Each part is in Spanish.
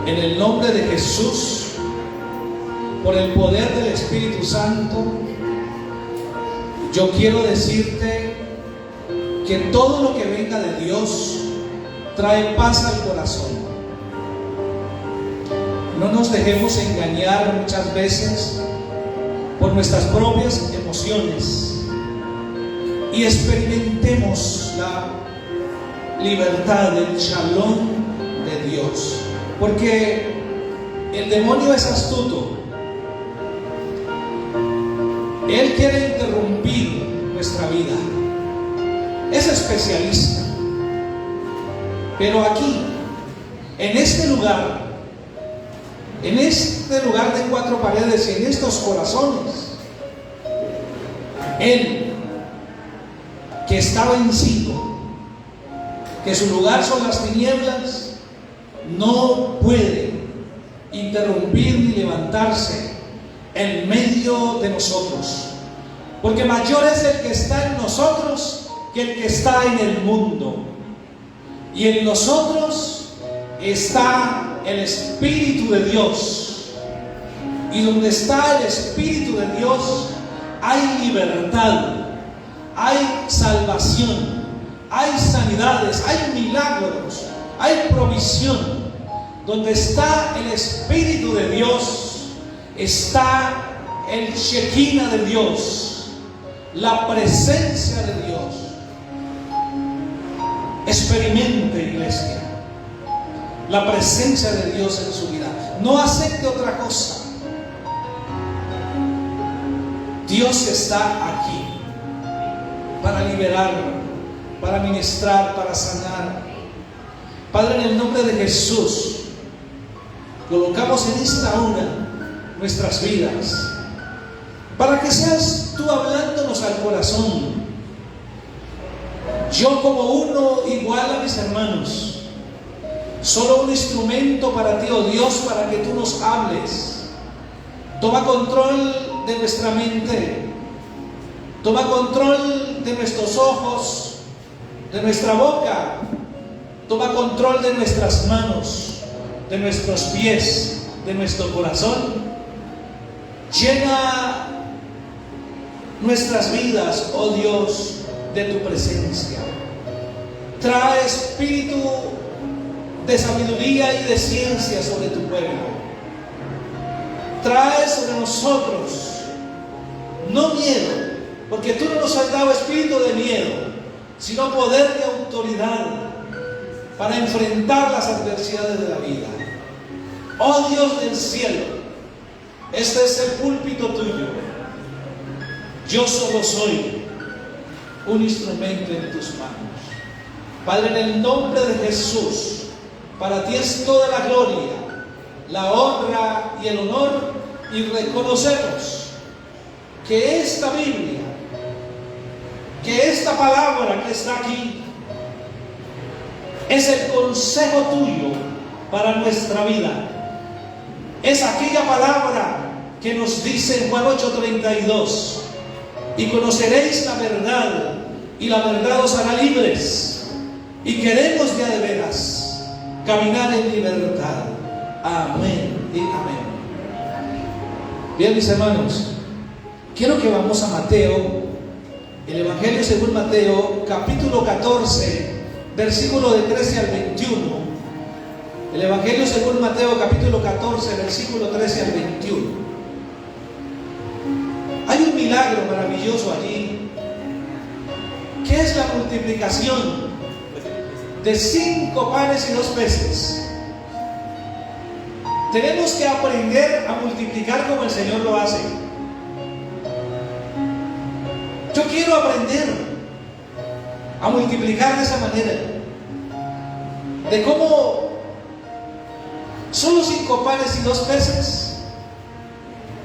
En el nombre de Jesús, por el poder del Espíritu Santo, yo quiero decirte que todo lo que venga de Dios trae paz al corazón. No nos dejemos engañar muchas veces por nuestras propias emociones y experimentemos la libertad, el shalom de Dios, porque el demonio es astuto. Él quiere interrumpir nuestra vida, es especialista. Pero aquí, en este lugar de cuatro paredes y en estos corazones, Él, que está vencido, que su lugar son las tinieblas, no puede interrumpir ni levantarse en medio de nosotros, porque mayor es el que está en nosotros que el que está en el mundo. Y en nosotros está el Espíritu de Dios, y donde está el Espíritu de Dios hay libertad, hay salvación, hay sanidades, hay milagros, hay provisión. Donde está el Espíritu de Dios está el Shekinah de Dios, la presencia de Dios. Experimente, iglesia, la presencia de Dios en su vida. No acepte otra cosa. Dios está aquí para liberar, para ministrar, para sanar. Padre, en el nombre de Jesús, colocamos en esta hora nuestras vidas, para que seas tú hablándonos al corazón. Yo, como uno igual a mis hermanos, solo un instrumento para ti, oh Dios, para que tú nos hables. Toma control de nuestra mente, toma control de nuestros ojos, de nuestra boca, toma control de nuestras manos, de nuestros pies, de nuestro corazón. Llena nuestras vidas, oh Dios, de tu presencia. Trae espíritu de sabiduría y de ciencia sobre tu pueblo. Trae sobre nosotros no miedo, porque tú no nos has dado espíritu de miedo, sino poder y autoridad para enfrentar las adversidades de la vida. Oh Dios del cielo, este es el púlpito tuyo. Yo solo soy un instrumento en tus manos. Padre, en el nombre de Jesús, para ti es toda la gloria, la honra y el honor, y reconocemos que esta Biblia, que esta palabra que está aquí, es el consejo tuyo para nuestra vida. Es aquella palabra que nos dice en Juan 8:32: y conoceréis la verdad, y la verdad os hará libres. Y queremos ya de veras caminar en libertad. Amén y amén. Bien, mis hermanos, quiero que vamos a Mateo, el Evangelio según Mateo, capítulo 14, versículo de 13 al 21. El Evangelio según Mateo, capítulo 14, versículo 13 al 21. Hay un milagro maravilloso allí, que es la multiplicación de 5 panes y 2 peces. Tenemos que aprender a multiplicar como el Señor lo hace. Yo quiero aprender a multiplicar de esa manera, de cómo solo 5 panes y 2 peces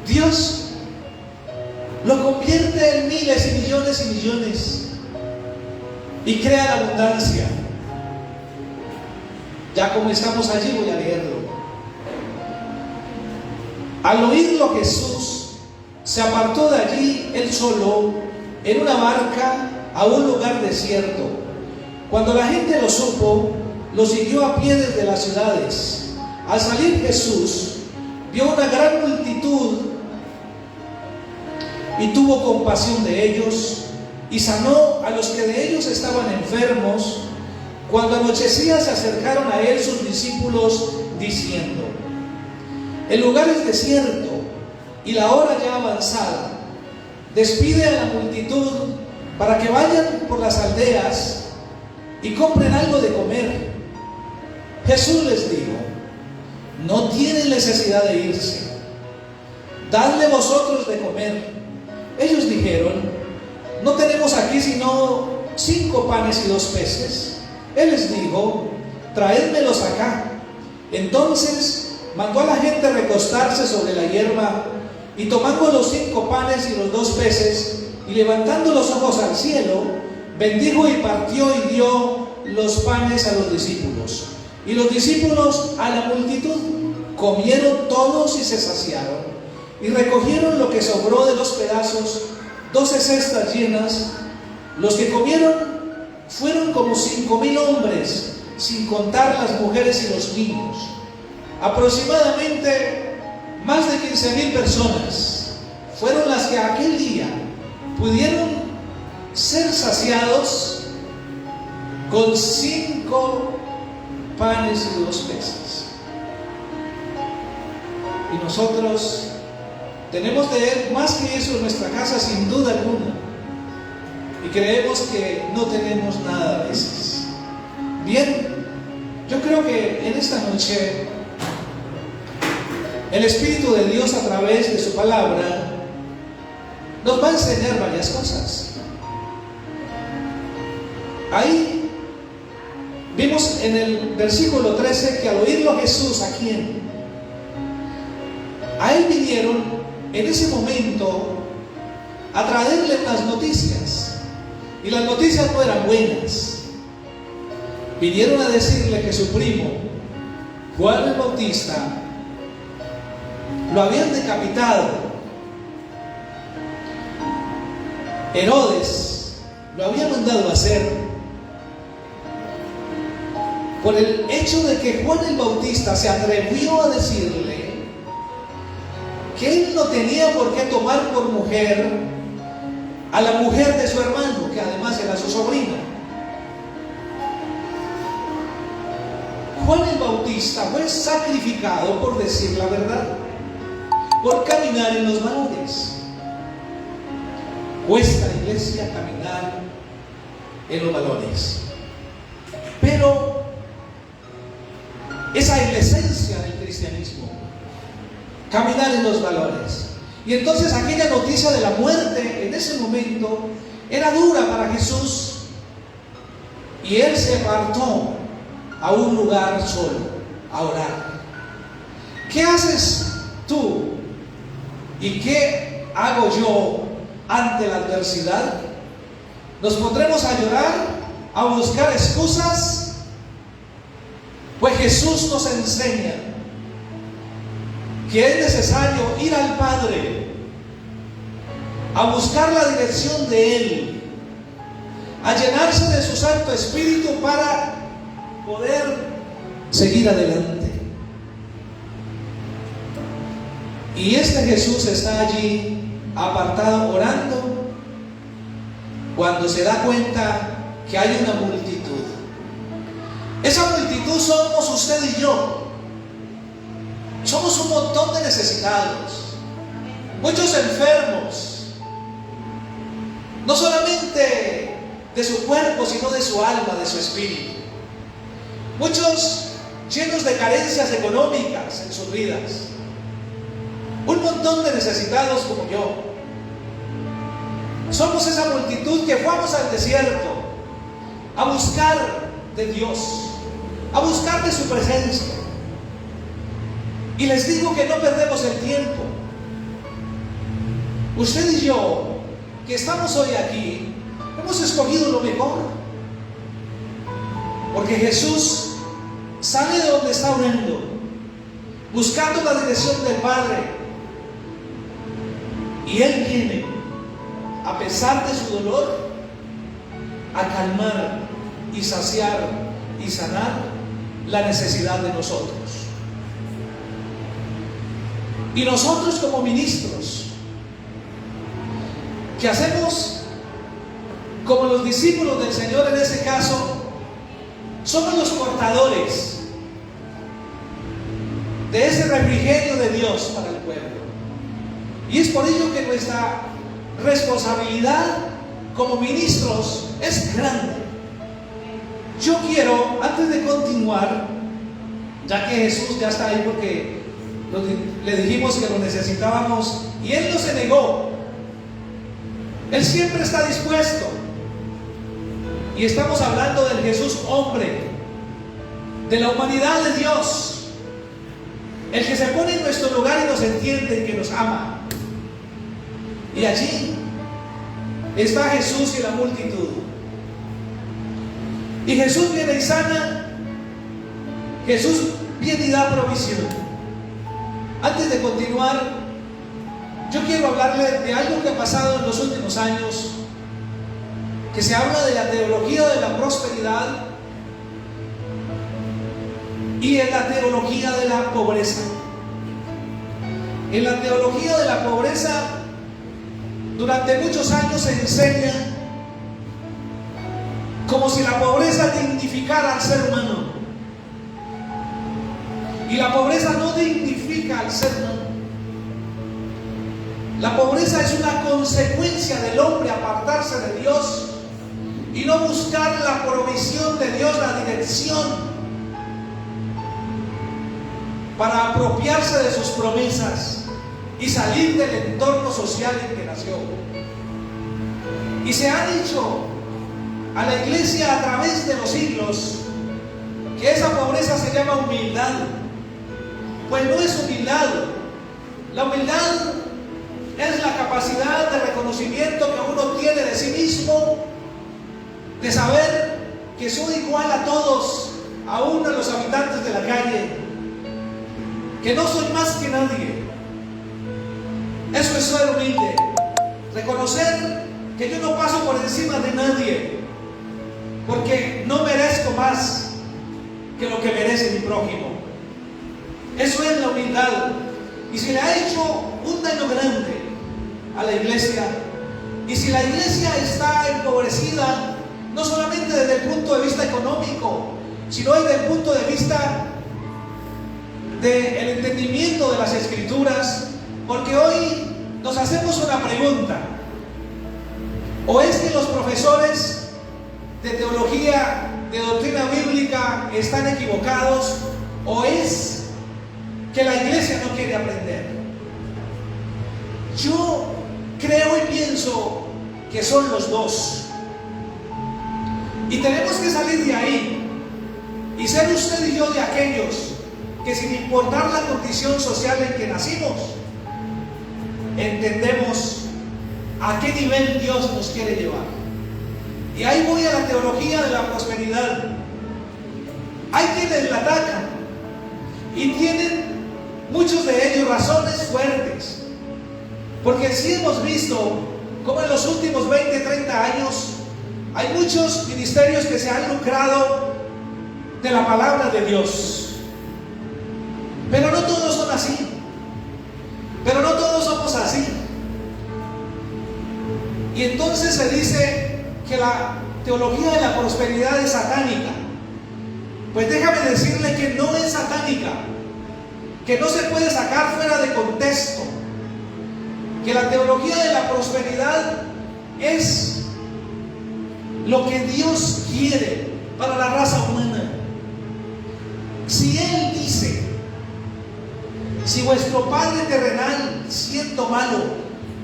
Dios lo convierte en miles y millones y crea la abundancia. Ya como estamos allí, voy a leerlo. Al oírlo, Jesús se apartó de allí él solo en una barca a un lugar desierto. Cuando la gente lo supo, lo siguió a pie desde las ciudades. Al salir Jesús, vio una gran multitud y tuvo compasión de ellos y sanó a los que de ellos estaban enfermos. Cuando anochecía se acercaron a él sus discípulos diciendo: el lugar es desierto y la hora ya avanzada. Despide a la multitud para que vayan por las aldeas y compren algo de comer. Jesús les dijo: no tienen necesidad de irse, dadle vosotros de comer. Ellos dijeron: no tenemos aquí sino 5 panes y 2 peces. Él les dijo: traédmelos acá. Entonces mandó a la gente recostarse sobre la hierba, y tomando los 5 panes y los 2 peces, y levantando los ojos al cielo, bendijo y partió y dio los panes a los discípulos. Y los discípulos a la multitud. Comieron todos y se saciaron, y recogieron lo que sobró de los pedazos, 12 cestas llenas. Los que comieron fueron como 5,000 hombres, sin contar las mujeres y los niños. Aproximadamente más de 15,000 personas fueron las que aquel día pudieron ser saciados con 5 panes y 2 peces. Y nosotros tenemos de él más que eso en nuestra casa, sin duda alguna. Y creemos que no tenemos nada a veces. Bien, yo creo que en esta noche el Espíritu de Dios, a través de su palabra, nos va a enseñar varias cosas. Ahí vimos en el versículo 13 que al oírlo Jesús, ¿a quién? A él vinieron en ese momento a traerle unas noticias, y las noticias no eran buenas. Vinieron a decirle que su primo Juan el Bautista lo habían decapitado. Herodes lo había mandado a hacer por el hecho de que Juan el Bautista se atrevió a decirle que él no tenía por qué tomar por mujer a la mujer de su hermano, que además era su sobrina. Juan el Bautista fue sacrificado por decir la verdad, por caminar en los valores. Cuesta, iglesia, caminar en los valores, pero esa es la esencia del cristianismo, caminar en los valores. Y entonces aquella noticia de la muerte en ese momento era dura para Jesús, y él se apartó a un lugar solo a orar. ¿Qué haces tú y qué hago yo ante la adversidad? ¿Nos pondremos a llorar, a buscar excusas? Pues Jesús nos enseña que es necesario ir al Padre, a buscar la dirección de Él, a llenarse de su Santo Espíritu para poder seguir adelante. Y este Jesús está allí apartado orando cuando se da cuenta que hay una multitud. Esa multitud somos usted y yo. Somos un montón de necesitados, muchos enfermos, no solamente de su cuerpo, sino de su alma, de su espíritu. Muchos llenos de carencias económicas en sus vidas. Un montón de necesitados como yo. Somos esa multitud que fuimos al desierto a buscar de Dios, a buscar de su presencia. Y les digo que no perdemos el tiempo. Usted y yo, que estamos hoy aquí, hemos escogido lo mejor. Porque Jesús sale de donde está orando, buscando la dirección del Padre. Y Él viene, a pesar de su dolor, a calmar y saciar y sanar la necesidad de nosotros. Y nosotros como ministros, que hacemos como los discípulos del Señor en ese caso, somos los portadores de ese refrigerio de Dios para el pueblo. Y es por ello que nuestra responsabilidad como ministros es grande. Yo quiero, antes de continuar, ya que Jesús ya está ahí porque le dijimos que lo necesitábamos y Él no se negó, Él siempre está dispuesto. Y estamos hablando del Jesús hombre, de la humanidad de Dios, el que se pone en nuestro lugar y nos entiende y que nos ama. Y allí está Jesús y la multitud. Y Jesús viene y sana, Jesús viene y da provisión. Antes de continuar, yo quiero hablarle de algo que ha pasado en los últimos años, que se habla de la teología de la prosperidad y en la teología de la pobreza. En la teología de la pobreza, durante muchos años se enseña como si la pobreza dignificara al ser humano. Y la pobreza no dignifica al ser humano. La pobreza es una consecuencia del hombre apartarse de Dios y no buscar la provisión de Dios, la dirección para apropiarse de sus promesas y salir del entorno social en que nació. Y se ha dicho a la iglesia a través de los siglos que esa pobreza se llama humildad. Pues no es humildad. La humildad es la capacidad de reconocimiento que uno tiene de sí mismo, de saber que soy igual a todos, aún a los habitantes de la calle, que no soy más que nadie. Eso es ser humilde. Reconocer que yo no paso por encima de nadie, porque no merezco más que lo que merece mi prójimo. Eso es la humildad. Y se le ha hecho un daño grande a la iglesia. Y si la iglesia está empobrecida, no solamente desde el punto de vista económico, sino desde el punto de vista del entendimiento de las escrituras, porque hoy nos hacemos una pregunta: ¿o es que los profesores de teología, de doctrina bíblica están equivocados, o es que la iglesia no quiere aprender? Yo creo y pienso que son los dos. Y tenemos que salir de ahí y ser usted y yo de aquellos que, sin importar la condición social en que nacimos, entendemos a qué nivel Dios nos quiere llevar. Y ahí voy a la teología de la prosperidad. Hay quienes la atacan y tienen muchos de ellos razones fuertes, porque sí hemos visto como en los últimos 20, 30 años hay muchos ministerios que se han lucrado de la palabra de Dios. Pero no todos son así. Pero no todos somos así. Y entonces se dice que la teología de la prosperidad es satánica. Pues déjame decirle que no es satánica, que no se puede sacar fuera de contexto, que la teología de la prosperidad es lo que Dios quiere para la raza humana. Si Él dice: si vuestro padre terrenal, siendo malo,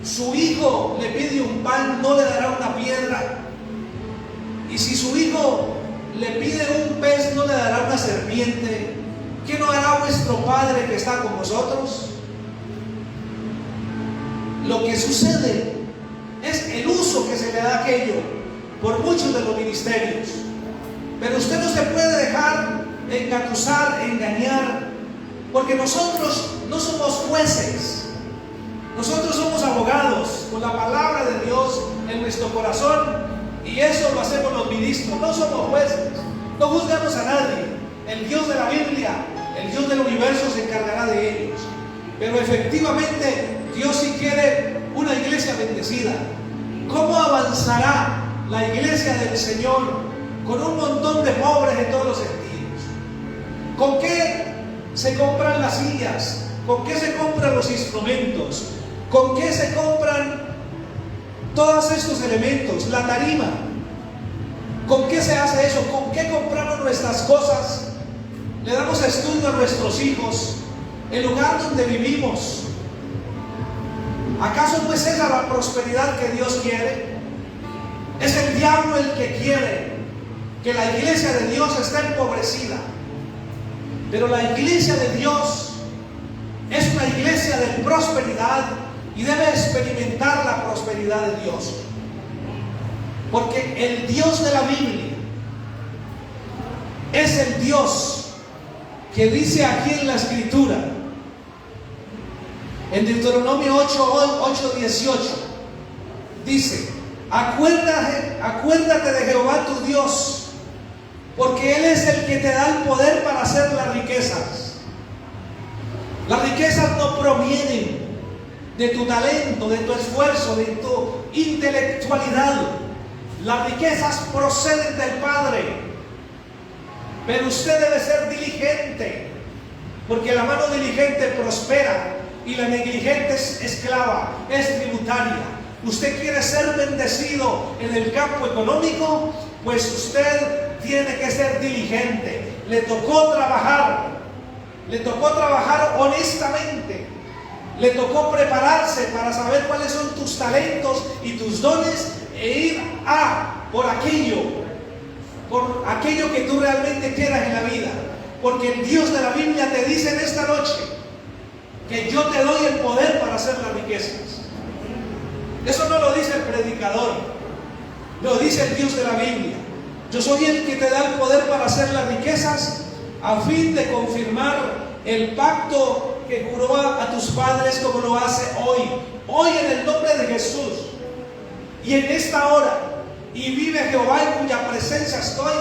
su hijo le pide un pan, no le dará una piedra, y si su hijo le pide un pez, no le dará una serpiente, ¿qué no hará vuestro Padre que está con vosotros? Lo que sucede es el uso que se le da a aquello por muchos de los ministerios. Pero usted no se puede dejar engatusar, engañar, porque nosotros no somos jueces. Nosotros somos abogados con la palabra de Dios en nuestro corazón, y eso lo hacemos los ministros. No somos jueces, no juzgamos a nadie. El Dios de la Biblia, el Dios del universo, se encargará de ellos. pero efectivamente Dios sí quiere una iglesia bendecida. ¿Cómo avanzará la iglesia del Señor con un montón de pobres en todos los sentidos? ¿Con qué se compran las sillas? ¿Con qué se compran los instrumentos? ¿Con qué se compran todos estos elementos? La tarima. ¿Con qué se hace eso? ¿Con qué compramos nuestras cosas? Le damos estudio a nuestros hijos, el lugar donde vivimos. ¿Acaso no es esa la prosperidad que Dios quiere? Es el diablo el que quiere que la iglesia de Dios esté empobrecida. Pero la iglesia de Dios es una iglesia de prosperidad y debe experimentar la prosperidad de Dios. Porque el Dios de la Biblia es el Dios que dice aquí en la Escritura, en Deuteronomio 8:18, dice: acuérdate de Jehová tu Dios, porque Él es el que te da el poder para hacer las riquezas. Las riquezas no provienen de tu talento, de tu esfuerzo, de tu intelectualidad. Las riquezas proceden del Padre. Pero usted debe ser diligente, porque la mano diligente prospera y la negligente es esclava, es tributaria. Usted quiere ser bendecido en el campo económico, pues usted tiene que ser diligente. Le tocó trabajar honestamente. Le tocó prepararse para saber cuáles son tus talentos y tus dones e ir por aquello que tú realmente quieras en la vida. Porque el Dios de la Biblia te dice en esta noche que yo te doy el poder para hacer las riquezas. Eso no lo dice el predicador, lo dice el Dios de la Biblia. Yo soy el que te da el poder para hacer las riquezas, a fin de confirmar el pacto que juró a tus padres, como lo hace hoy en el nombre de Jesús. Y en esta hora, y vive Jehová en cuya presencia estoy,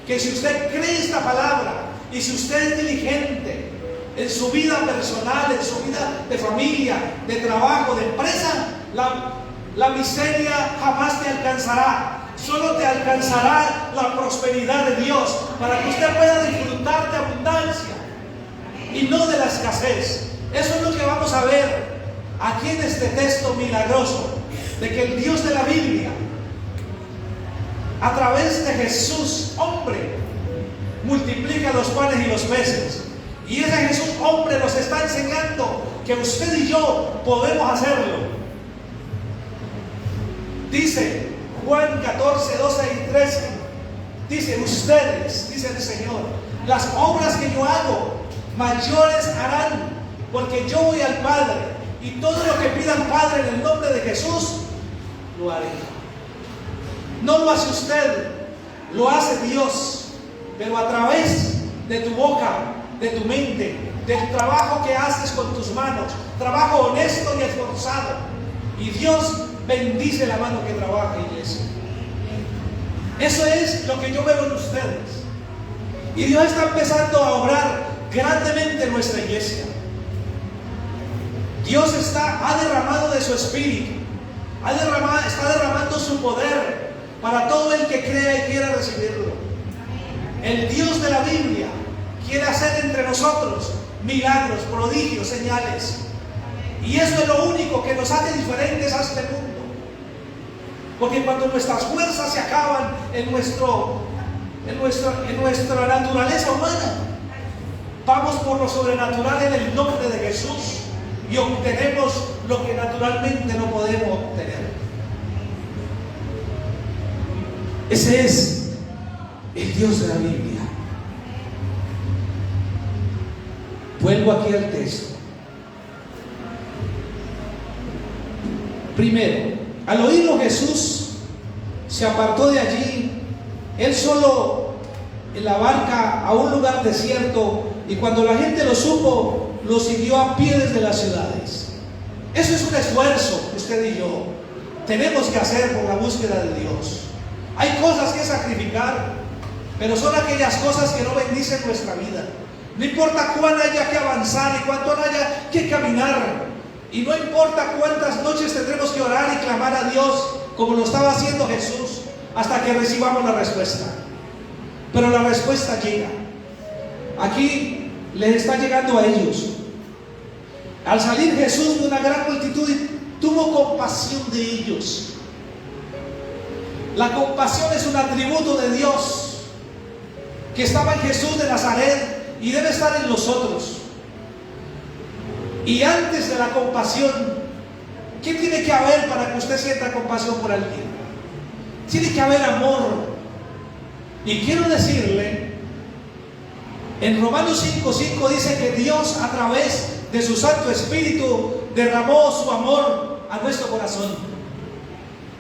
que si usted cree esta palabra y si usted es diligente en su vida personal, en su vida de familia, de trabajo, de empresa, la miseria jamás te alcanzará. Solo te alcanzará la prosperidad de Dios, para que usted pueda disfrutar de abundancia y no de la escasez. Eso es lo que vamos a ver aquí en este texto milagroso, de que el Dios de la Biblia, a través de Jesús, hombre, multiplica los panes y los peces. Y ese Jesús, hombre, nos está enseñando que usted y yo podemos hacerlo. Dice Juan 14, 12 y 13, dice: ustedes, dice el Señor, las obras que yo hago, mayores harán, porque yo voy al Padre, y todo lo que pida al Padre en el nombre de Jesús, lo haré. No lo hace usted, lo hace Dios, pero a través de tu boca, de tu mente, del trabajo que haces con tus manos, trabajo honesto y esforzado. Y Dios bendice la mano que trabaja, iglesia. Eso es lo que yo veo en ustedes. Y Dios está empezando a obrar grandemente en nuestra iglesia. Dios ha derramado de su espíritu, está derramando su poder para todo el que crea y quiera recibirlo. El Dios de la Biblia quiere hacer entre nosotros milagros, prodigios, señales. Y eso es lo único que nos hace diferentes a este mundo. Porque cuando nuestras fuerzas se acaban en nuestra naturaleza humana, vamos por lo sobrenatural en el nombre de Jesús y obtenemos lo que naturalmente no podemos obtener. Ese es el Dios de la Biblia. Vuelvo aquí al texto. Primero, al oírlo Jesús se apartó de allí, él solo en la barca, a un lugar desierto, y cuando la gente lo supo, lo siguió a pie desde las ciudades. Eso es un esfuerzo que usted y yo tenemos que hacer por la búsqueda de Dios. Hay cosas que sacrificar, pero son aquellas cosas que no bendicen nuestra vida, No importa cuán haya que avanzar y cuánto haya que caminar. Y no importa cuántas noches tendremos que orar y clamar a Dios, como lo estaba haciendo Jesús, hasta que recibamos la respuesta. Pero la respuesta llega. Aquí les está llegando a ellos. Al salir Jesús de una gran multitud, tuvo compasión de ellos. La compasión es un atributo de Dios que estaba en Jesús de Nazaret y debe estar en nosotros. Y antes de la compasión, ¿qué tiene que haber para que usted sienta compasión por alguien? Tiene que haber amor. Y quiero decirle, en Romanos 5:5 dice que Dios, a través de su Santo Espíritu, derramó su amor a nuestro corazón.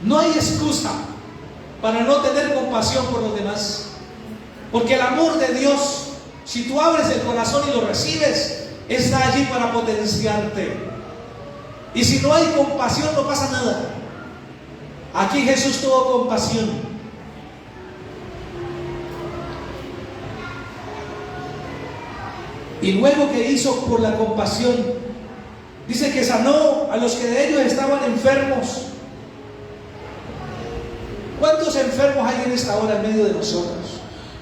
No hay excusa para no tener compasión por los demás, porque el amor de Dios, si tú abres el corazón y lo recibes, está allí para potenciarte. Y si no hay compasión, no pasa nada. Aquí Jesús tuvo compasión. Y luego que hizo por la compasión, dice que sanó a los que de ellos estaban enfermos. ¿Cuántos enfermos hay en esta hora en medio de nosotros?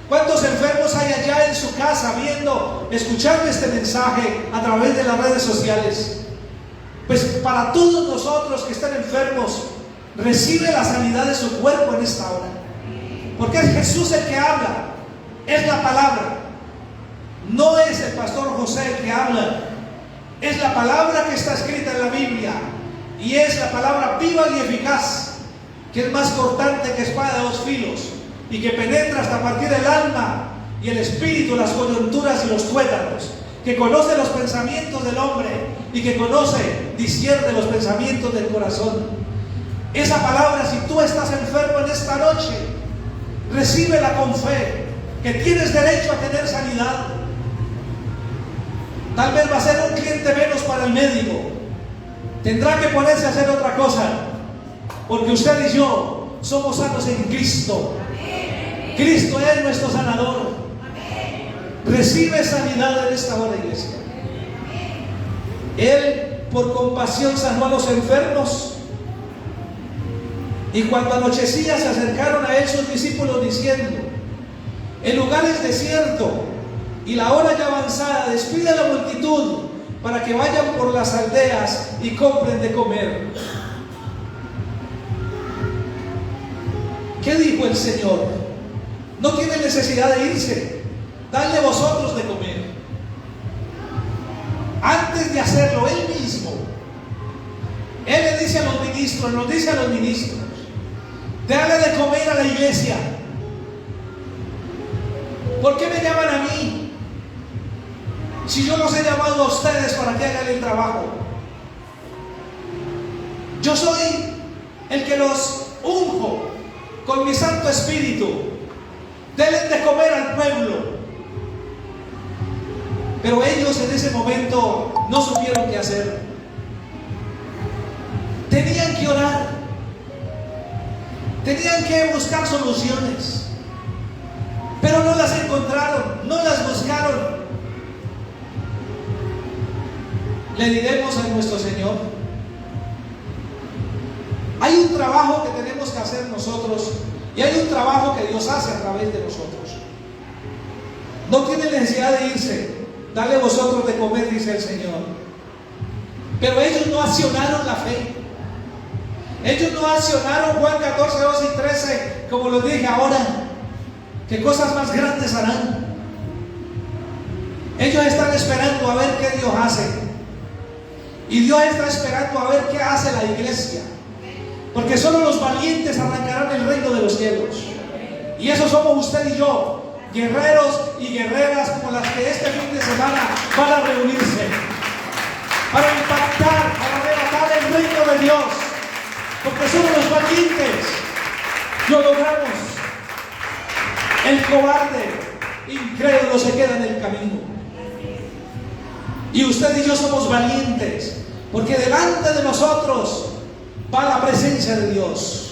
¿Cuántos enfermos hay allá en su casa viendo, escuchando este mensaje a través de las redes sociales? Pues para todos nosotros que están enfermos, recibe la sanidad de su cuerpo en esta hora. Porque es Jesús el que habla, es la palabra. No es el pastor José el que habla, es la palabra que está escrita en la Biblia. Y es la palabra viva y eficaz, que es más cortante que espada de dos filos, y que penetra hasta partir el alma y el espíritu, las coyunturas y los tuétanos, que conoce los pensamientos del hombre y que discierne los pensamientos del corazón. Esa palabra, si tú estás enfermo en esta noche, recíbela con fe, que tienes derecho a tener sanidad. Tal vez va a ser un cliente menos para el médico, tendrá que ponerse a hacer otra cosa, porque usted y yo somos sanos en Cristo. Cristo es nuestro sanador. Recibe sanidad en esta hora, iglesia. Él por compasión sanó a los enfermos. Y cuando anochecía se acercaron a él sus discípulos diciendo: el lugar es desierto y la hora ya avanzada, despide a la multitud para que vayan por las aldeas y compren de comer. ¿Qué dijo el Señor? No tiene necesidad de irse, dadle vosotros de comer. Antes de hacerlo Él mismo, Él le dice a los ministros, dale de comer a la iglesia. ¿Por qué me llaman a mí? Si yo los he llamado a ustedes para que hagan el trabajo. Yo soy el que los unjo con mi Santo Espíritu. Denle de comer al pueblo. Pero ellos en ese momento no supieron qué hacer. Tenían que orar. Tenían que buscar soluciones. Pero no las encontraron, no las buscaron. Le diremos a nuestro Señor: hay un trabajo que tenemos que hacer nosotros, y hay un trabajo que Dios hace a través de nosotros. No tiene necesidad de irse, dale vosotros de comer, dice el Señor. Pero ellos no accionaron la fe. Ellos no accionaron Juan 14, 12 y 13, como lo dije ahora, que cosas más grandes harán. Ellos están esperando a ver qué Dios hace. Y Dios está esperando a ver qué hace la iglesia. Porque solo los valientes arrancarán el reino de los cielos. Y eso somos usted y yo, guerreros y guerreras como las que este fin de semana van a reunirse para impactar, para arrebatar el reino de Dios. Porque somos los valientes. Lo logramos. El cobarde, incrédulo, se queda en el camino. Y usted y yo somos valientes, porque delante de nosotros va la presencia de Dios.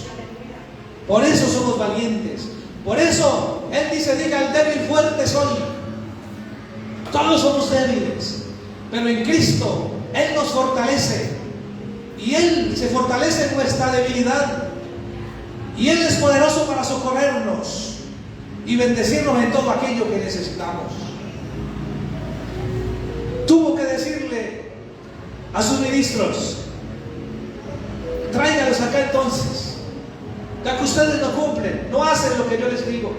Por eso somos valientes. Por eso Él dice: diga al débil, fuerte soy. Todos somos débiles, pero en Cristo Él nos fortalece, y Él se fortalece en nuestra debilidad, y Él es poderoso para socorrernos y bendecirnos en todo aquello que necesitamos. Tuvo que decirle a sus ministros: tráigalos acá entonces, ya que ustedes no cumplen, no hacen lo que yo les digo,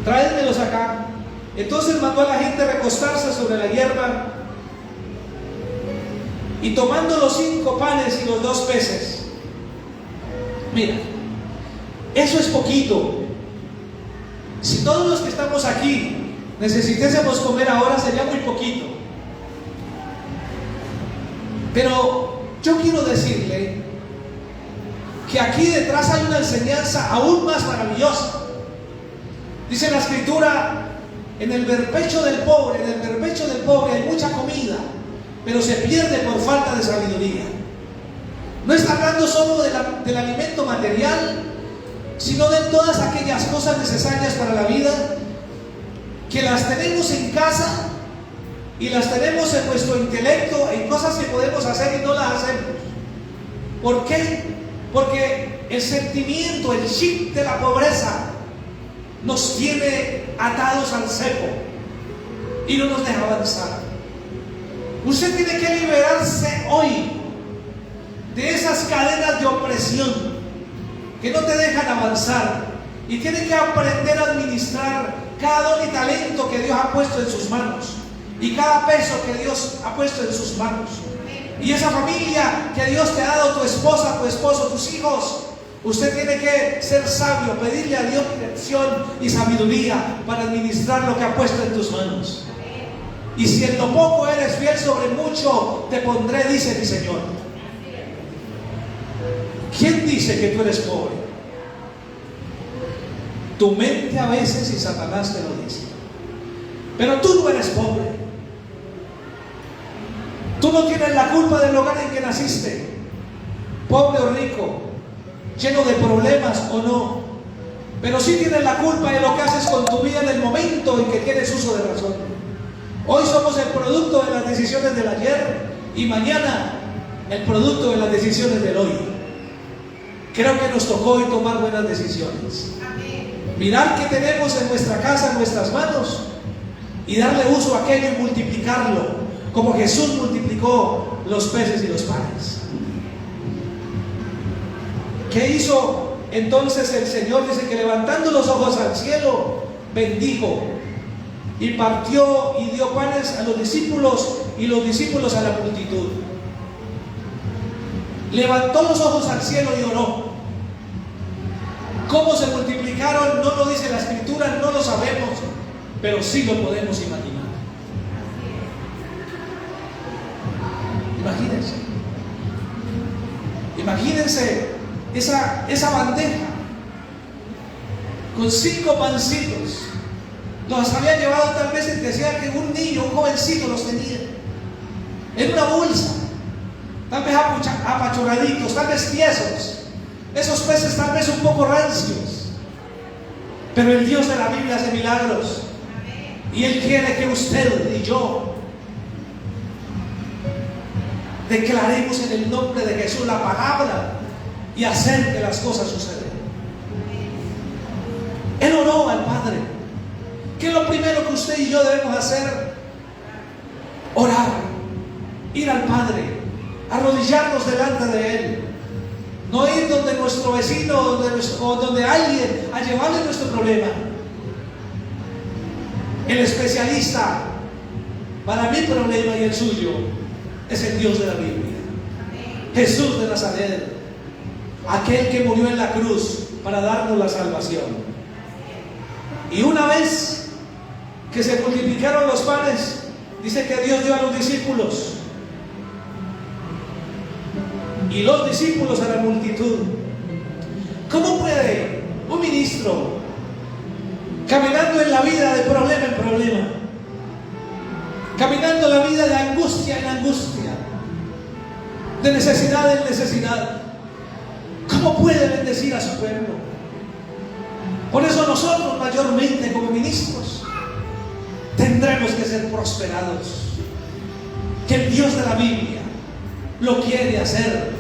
tráenmelos acá. Entonces mandó a la gente recostarse sobre la hierba, y tomando los 5 panes y los 2 peces, mira, eso es poquito. Si todos los que estamos aquí necesitásemos comer ahora, sería muy poquito. Pero yo quiero decirle que aquí detrás hay una enseñanza aún más maravillosa. Dice la Escritura: en el verpecho del pobre, hay mucha comida, pero se pierde por falta de sabiduría. No está hablando solo del alimento material, sino de todas aquellas cosas necesarias para la vida, que las tenemos en casa y las tenemos en nuestro intelecto, en cosas que podemos hacer y no las hacemos. ¿Por qué? Porque el sentimiento, el chip de la pobreza nos tiene atados al cepo y no nos deja avanzar. Usted tiene que liberarse hoy de esas cadenas de opresión que no te dejan avanzar, y tiene que aprender a administrar cada don y talento que Dios ha puesto en sus manos, y cada peso que Dios ha puesto en sus manos, y esa familia que Dios te ha dado, tu esposa, tu esposo, tus hijos. Usted tiene que ser sabio, pedirle a Dios dirección y sabiduría para administrar lo que ha puesto en tus manos. Y si en lo poco eres fiel, sobre mucho te pondré, dice mi Señor. ¿Quién dice que tú eres pobre? Tu mente a veces, y Satanás te lo dice. Pero tú no eres pobre. Tú no tienes la culpa del hogar en que naciste, pobre o rico, lleno de problemas o no, pero sí tienes la culpa de lo que haces con tu vida en el momento en que tienes uso de razón. Hoy somos el producto de las decisiones del ayer, y mañana el producto de las decisiones del hoy. Creo que nos tocó hoy tomar buenas decisiones. Mirar qué tenemos en nuestra casa, en nuestras manos, y darle uso a aquello y multiplicarlo, como Jesús multiplicó los peces y los panes. ¿Qué hizo entonces el Señor? Dice que levantando los ojos al cielo, bendijo y partió y dio panes a los discípulos y los discípulos a la multitud. Levantó los ojos al cielo y oró. ¿Cómo se multiplicaron? No lo dice la Escritura, no lo sabemos, pero sí lo podemos imaginar. Imagínense esa bandeja con 5 pancitos. Los había llevado, tal vez decía que un niño, un jovencito los tenía en una bolsa, tal vez apachurraditos, tal vez tiesos, esos peces tal vez un poco rancios, pero el Dios de la Biblia hace milagros, y Él quiere que usted y yo declaremos en el nombre de Jesús la palabra y hacer que las cosas sucedan. Él oró al Padre. ¿Qué es lo primero que usted y yo debemos hacer? Orar, ir al Padre, arrodillarnos delante de Él, no ir donde nuestro vecino o donde alguien a llevarle nuestro problema. El especialista para mi problema y el suyo es el Dios de la Biblia, Jesús de Nazaret, aquel que murió en la cruz para darnos la salvación. Y una vez que se multiplicaron los panes, dice que Dios dio a los discípulos y los discípulos a la multitud. ¿Cómo puede un ministro, caminando en la vida de problema en problema, caminando la vida de angustia en angustia, de necesidad en necesidad, cómo puede bendecir a su pueblo? Por eso nosotros mayormente como ministros tendremos que ser prosperados. Que el Dios de la Biblia lo quiere hacer,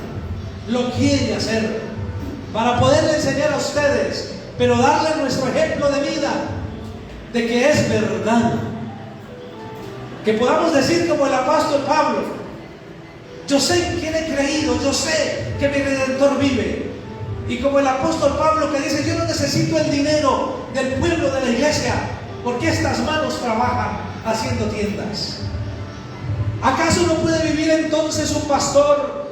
para poderle enseñar a ustedes, pero darle nuestro ejemplo de vida, de que es verdad. Que podamos decir como el apóstol Pablo: yo sé en quién he creído, yo sé que mi Redentor vive. Y como el apóstol Pablo que dice: yo no necesito el dinero del pueblo de la iglesia, porque estas manos trabajan haciendo tiendas. ¿Acaso no puede vivir entonces un pastor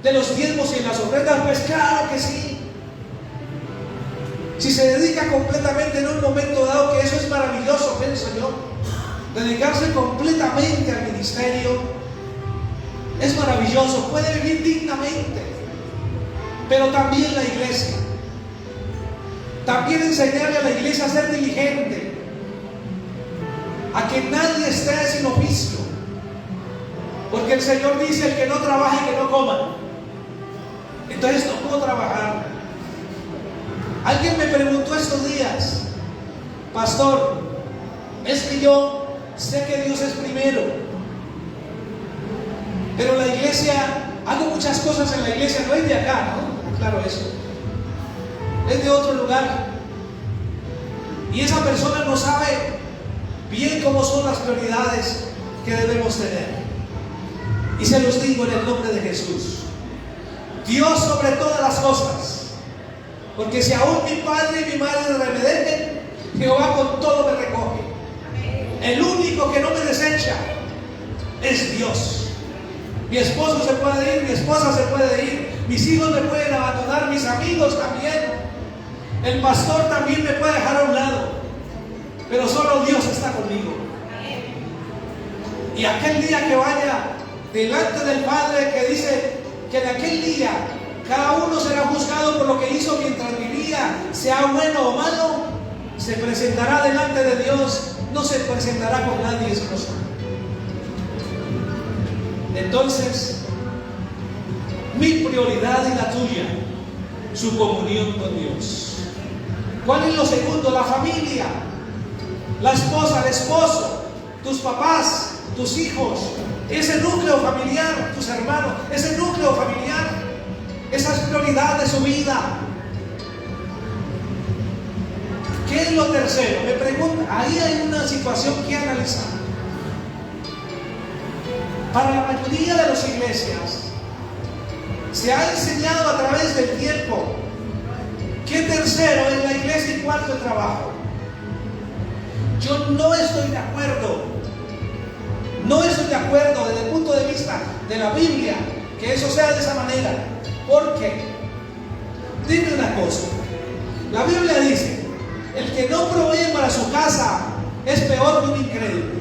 de los diezmos y en las ofrendas? Pues claro que sí. Si se dedica completamente en un momento dado, que eso es maravilloso, pienso yo, dedicarse completamente al ministerio es maravilloso, puede vivir dignamente. Pero también la iglesia, también enseñarle a la iglesia a ser diligente, a que nadie esté sin oficio, porque el Señor dice: el que no trabaje, que no coma. Entonces no puedo trabajar. Alguien me preguntó estos días: pastor, es que yo sé que Dios es primero, pero la iglesia, hago muchas cosas en la iglesia, no es de acá, ¿no? Claro, eso es de otro lugar, y esa persona no sabe bien cómo son las prioridades que debemos tener. Y se los digo en el nombre de Jesús: Dios sobre todas las cosas. Porque si aún mi padre y mi madre me dejen, Jehová con todo me recoge. El único que no me desecha es Dios. Mi esposo se puede ir, mi esposa se puede ir, mis hijos me pueden abandonar, mis amigos también, el pastor también me puede dejar a un lado, pero solo Dios está conmigo. Y aquel día que vaya delante del Padre, que dice que en aquel día cada uno será juzgado por lo que hizo mientras vivía, sea bueno o malo, se presentará delante de Dios, no se presentará con nadie sino solo. Entonces, mi prioridad y la tuya, su comunión con Dios. ¿Cuál es lo segundo? La familia, la esposa, el esposo, tus papás, tus hijos, ese núcleo familiar, tus hermanos, ese núcleo familiar, esa es prioridad de su vida. ¿Qué es lo tercero? Me pregunta, ahí hay una situación que analizar. Para la mayoría de las iglesias se ha enseñado a través del tiempo que tercero es la iglesia y cuarto el trabajo. Yo no estoy de acuerdo. No estoy de acuerdo desde el punto de vista de la Biblia que eso sea de esa manera. ¿Por qué? Dime una cosa. La Biblia dice: el que no provee para su casa es peor que un incrédulo.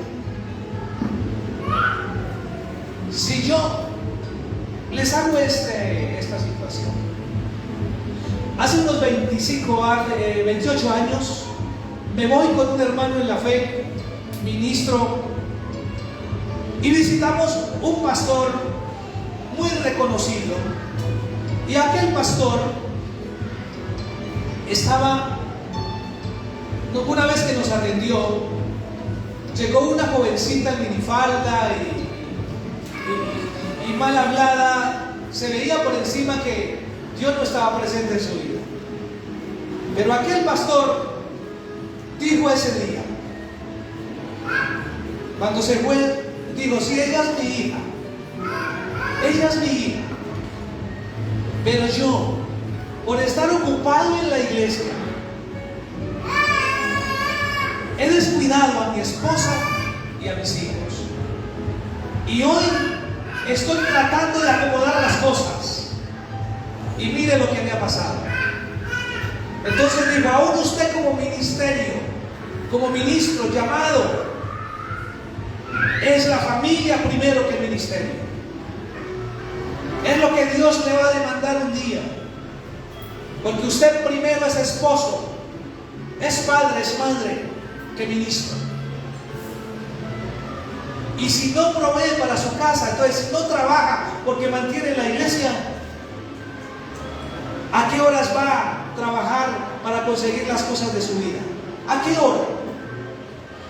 Si yo les hago esta situación, hace unos 28 años me voy con un hermano en la fe, ministro, y visitamos un pastor muy reconocido. Y aquel pastor estaba, una vez que nos atendió, llegó una jovencita en minifalda y mal hablada. Se veía por encima que Dios no estaba presente en su vida. Pero aquel pastor dijo ese día, cuando se fue, digo: si ella es mi hija, ella es mi hija, pero yo, por estar ocupado en la iglesia, he descuidado a mi esposa y a mis hijos. Y hoy estoy tratando de acomodar las cosas. Y mire lo que me ha pasado. Entonces digo: aún usted como ministerio, como ministro llamado, es la familia primero que el ministerio. Es lo que Dios le va a demandar un día. Porque usted primero es esposo, es padre, es madre, que ministro. Y si no provee para su casa, entonces si no trabaja porque mantiene la iglesia, ¿a qué horas va a trabajar para conseguir las cosas de su vida? ¿A qué hora?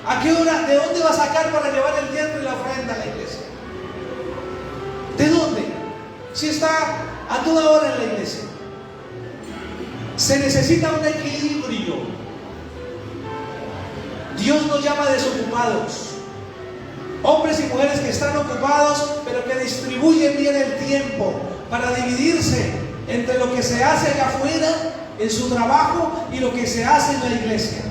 ¿A qué hora? ¿De dónde va a sacar para llevar el diezmo y la ofrenda a la iglesia? ¿De dónde? Si está a toda hora en la iglesia. Se necesita un equilibrio. Dios nos llama desocupados. Hombres y mujeres que están ocupados, pero que distribuyen bien el tiempo para dividirse entre lo que se hace allá afuera, en su trabajo, y lo que se hace en la iglesia.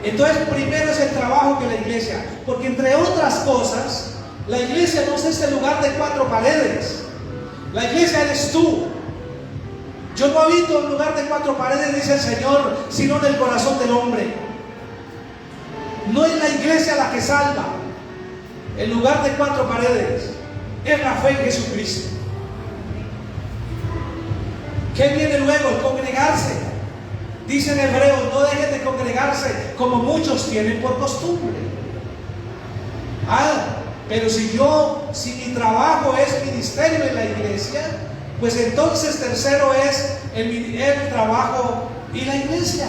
Entonces, primero es el trabajo que la iglesia, porque entre otras cosas, la iglesia no es este lugar de 4 paredes. La iglesia eres tú. Yo no habito en un lugar de 4 paredes, dice el Señor, sino en el corazón del hombre. No es la iglesia la que salva. El lugar de 4 paredes es la fe en Jesucristo. ¿Qué viene luego? El congregarse. Dice en Hebreos, no dejen de congregarse como muchos tienen por costumbre. Pero si mi trabajo es ministerio en la iglesia, pues entonces tercero es el trabajo y la iglesia.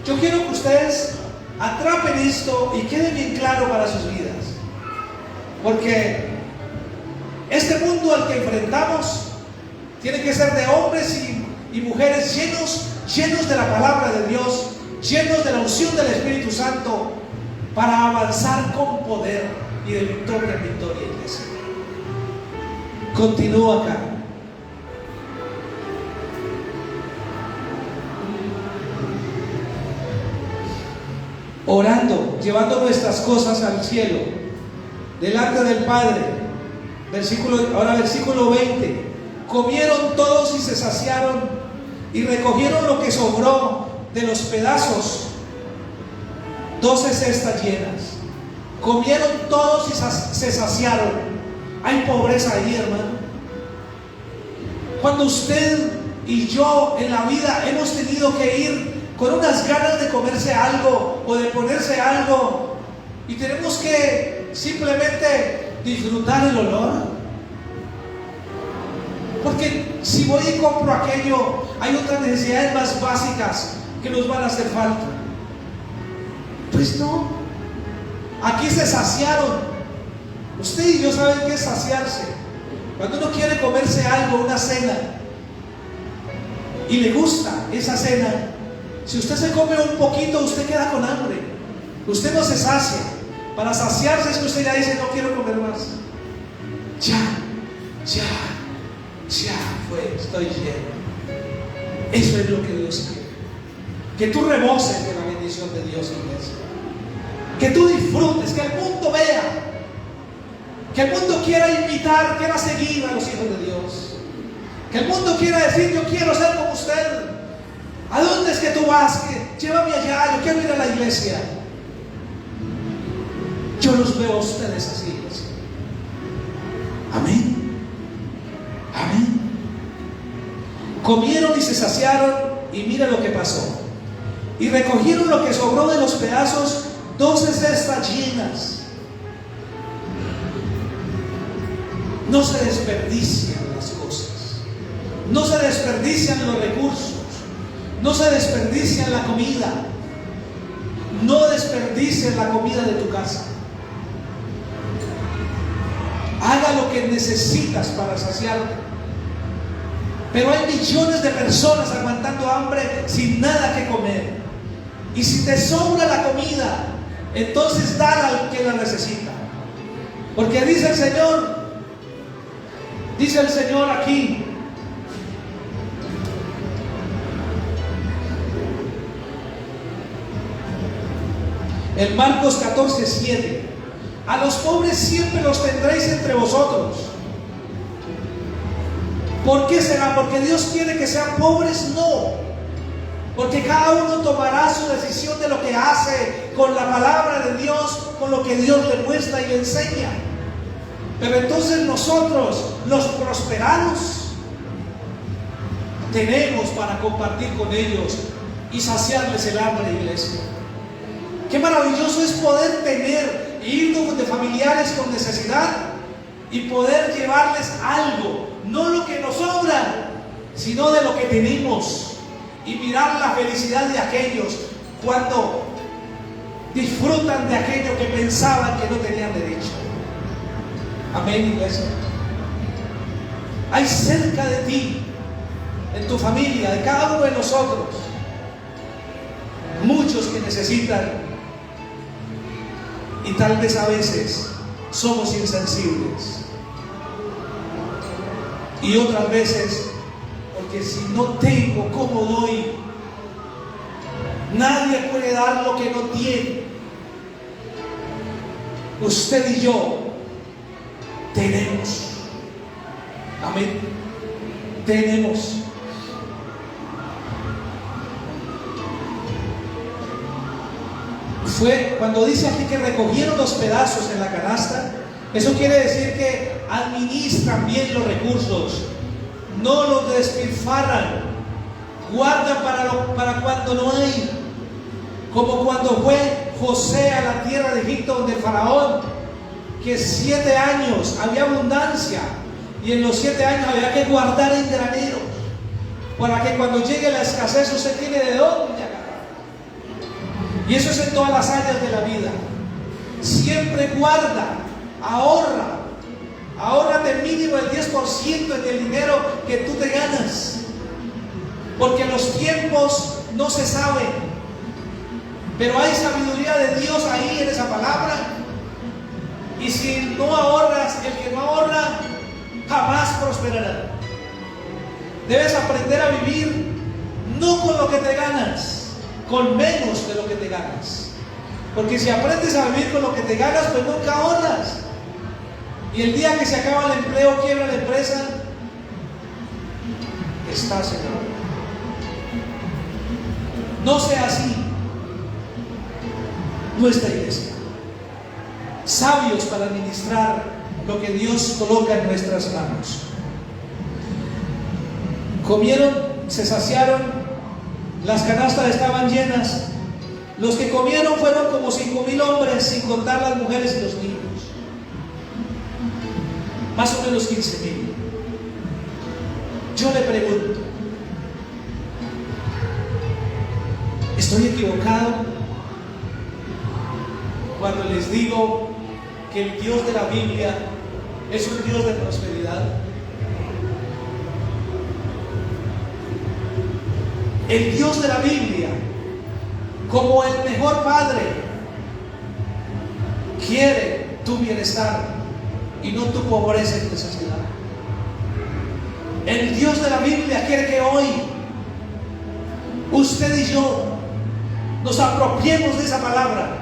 Yo quiero que ustedes atrapen esto y quede bien claro para sus vidas. Porque este mundo al que enfrentamos tiene que ser de hombres y mujeres llenos de la palabra de Dios, llenos de la unción del Espíritu Santo, para avanzar con poder y de victoria en victoria, iglesia. Continúo acá. Orando, llevando nuestras cosas al cielo, delante del Padre. Versículo 20. Comieron todos y se saciaron, y recogieron lo que sobró de los pedazos, 12 cestas llenas. Comieron todos y se saciaron. Hay pobreza ahí, hermano. Cuando usted y yo en la vida hemos tenido que ir con unas ganas de comerse algo o de ponerse algo, y tenemos que simplemente disfrutar el olor, porque si voy y compro aquello, hay otras necesidades más básicas que nos van a hacer falta. Pues no, aquí se saciaron. Usted y yo saben qué es saciarse. Cuando uno quiere comerse algo, una cena, y le gusta esa cena, si usted se come un poquito, usted queda con hambre. Usted no se sacia. Para saciarse es que usted ya dice, no quiero comer más. Ya fue, estoy lleno. Eso es lo que Dios quiere. Que tú reboses de la bendición de Dios, iglesia. Que tú disfrutes, que el mundo vea, que el mundo quiera imitar, quiera seguir a los hijos de Dios. Que el mundo quiera decir, yo quiero ser como usted. ¿A dónde es que tú vas? Llévame allá, yo quiero ir a la iglesia. Yo los veo a ustedes así, iglesia. Amén. Amén. Comieron y se saciaron, y mira lo que pasó. Y recogieron lo que sobró de los pedazos, 12 cestas llenas. No se desperdician las cosas, no se desperdician los recursos, no se desperdicia la comida. No desperdicies la comida de tu casa. Haga lo que necesitas para saciarte. Pero hay millones de personas aguantando hambre sin nada que comer. Y si te sobra la comida, entonces dala al que la necesita. Porque dice el Señor aquí, en Marcos 14:7, a los pobres siempre los tendréis entre vosotros. ¿Por qué será? ¿Porque Dios quiere que sean pobres? No. Porque cada uno tomará su decisión de lo que hace con la palabra de Dios, con lo que Dios le muestra y le enseña. Pero entonces nosotros, los prosperados, tenemos para compartir con ellos y saciarles el hambre, iglesia. Qué maravilloso es poder tener, ir de familiares con necesidad y poder llevarles algo, no lo que nos sobra, sino de lo que tenemos, y mirar la felicidad de aquellos cuando disfrutan de aquello que pensaban que no tenían derecho. Amén, iglesia. Hay cerca de ti, en tu familia, de cada uno de nosotros, muchos que necesitan, y tal vez a veces somos insensibles, y otras veces porque si no tengo, ¿cómo doy? Nadie puede dar lo que no tiene. Usted y yo tenemos. Amén. Tenemos. Fue cuando dice aquí que recogieron los pedazos en la canasta. Eso quiere decir que administran bien los recursos, no los despilfarran, guardan para cuando no hay. Como cuando fue José a la tierra de Egipto, donde Faraón, que 7 años había abundancia, y en los 7 años había que guardar en graneros, para que cuando llegue la escasez usted tiene de dónde agarrar. Y eso es en todas las áreas de la vida. Siempre guarda, ahórrate mínimo el 10% en el dinero que tú te ganas, porque los tiempos no se saben. Pero hay sabiduría de Dios ahí en esa palabra. Y si no ahorras, el que no ahorra jamás prosperará. Debes aprender a vivir no con lo que te ganas, con menos de lo que te ganas. Porque si aprendes a vivir con lo que te ganas, pues nunca ahorras. Y el día que se acaba el empleo, quiebra la empresa, estás en la hora. No sea así nuestra iglesia. Sabios para administrar lo que Dios coloca en nuestras manos. Comieron, se saciaron, las canastas estaban llenas. Los que comieron fueron como 5,000 hombres, sin contar las mujeres y los niños. Más o menos 15,000. Yo le pregunto, ¿estoy equivocado cuando les digo que el Dios de la Biblia es un Dios de prosperidad? El Dios de la Biblia, como el mejor padre, quiere tu bienestar y no tu pobreza y necesidad. El Dios de la Biblia quiere que hoy usted y yo nos apropiemos de esa palabra,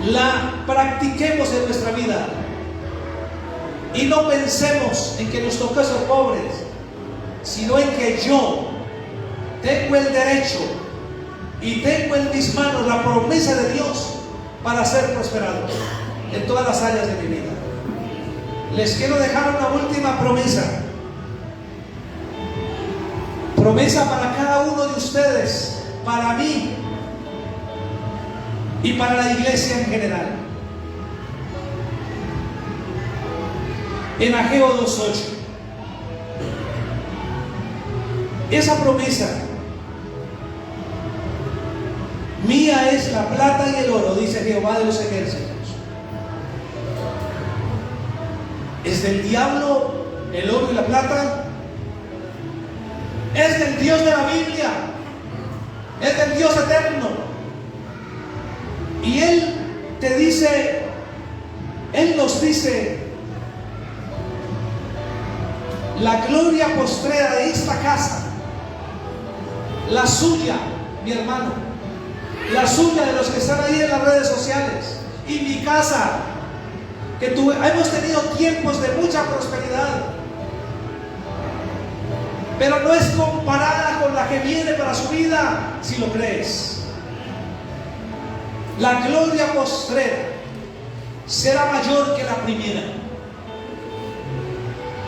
la practiquemos en nuestra vida y no pensemos en que nos toca ser pobres, sino en que yo tengo el derecho y tengo en mis manos la promesa de Dios para ser prosperado en todas las áreas de mi vida. Les quiero dejar una última promesa. Promesa para cada uno de ustedes, para mí y para la iglesia en general. En Ageo 2:8. Esa promesa: mía es la plata y el oro, dice Jehová de los ejércitos. ¿Es del diablo el oro y la plata? Es del Dios de la Biblia, es del Dios eterno. Y Él te dice, Él nos dice: la gloria postrera de esta casa, la suya, mi hermano, la suya de los que están ahí en las redes sociales, y mi casa, que hemos tenido tiempos de mucha prosperidad, pero no es comparada con la que viene para su vida, si lo crees. La gloria postrera será mayor que la primera.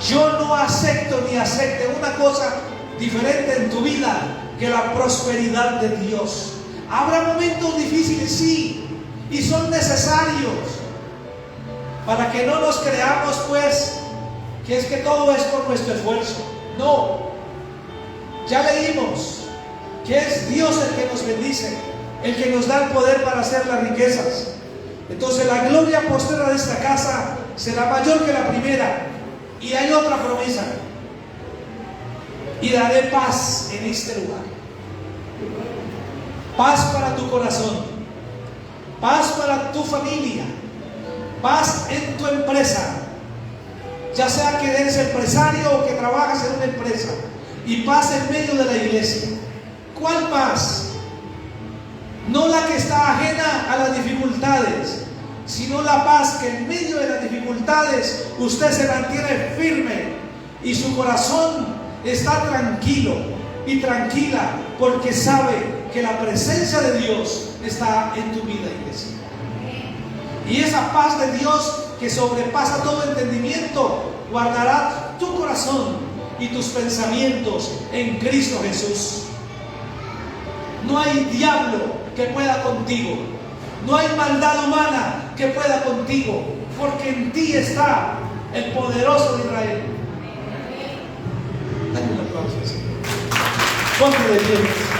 Yo no acepto ni acepte una cosa diferente en tu vida que la prosperidad de Dios. Habrá momentos difíciles, sí, y son necesarios para que no nos creamos pues que es que todo es por nuestro esfuerzo. No, ya leímos que es Dios el que nos bendice, el que nos da el poder para hacer las riquezas. Entonces la gloria postrera de esta casa será mayor que la primera. Y hay otra promesa: y daré paz en este lugar. Paz para tu corazón, paz para tu familia, paz en tu empresa, ya sea que eres empresario o que trabajas en una empresa, y paz en medio de la iglesia. ¿Cuál paz? No la que está ajena a las dificultades, sino la paz que en medio de las dificultades usted se mantiene firme y su corazón está tranquilo y tranquila, porque sabe que la presencia de Dios está en tu vida, iglesia. Y esa paz de Dios que sobrepasa todo entendimiento guardará tu corazón y tus pensamientos en Cristo Jesús. No hay diablo que pueda contigo, no hay maldad humana que pueda contigo, porque en ti está el poderoso de Israel. Dale un aplauso, Señor. Ponte de pie.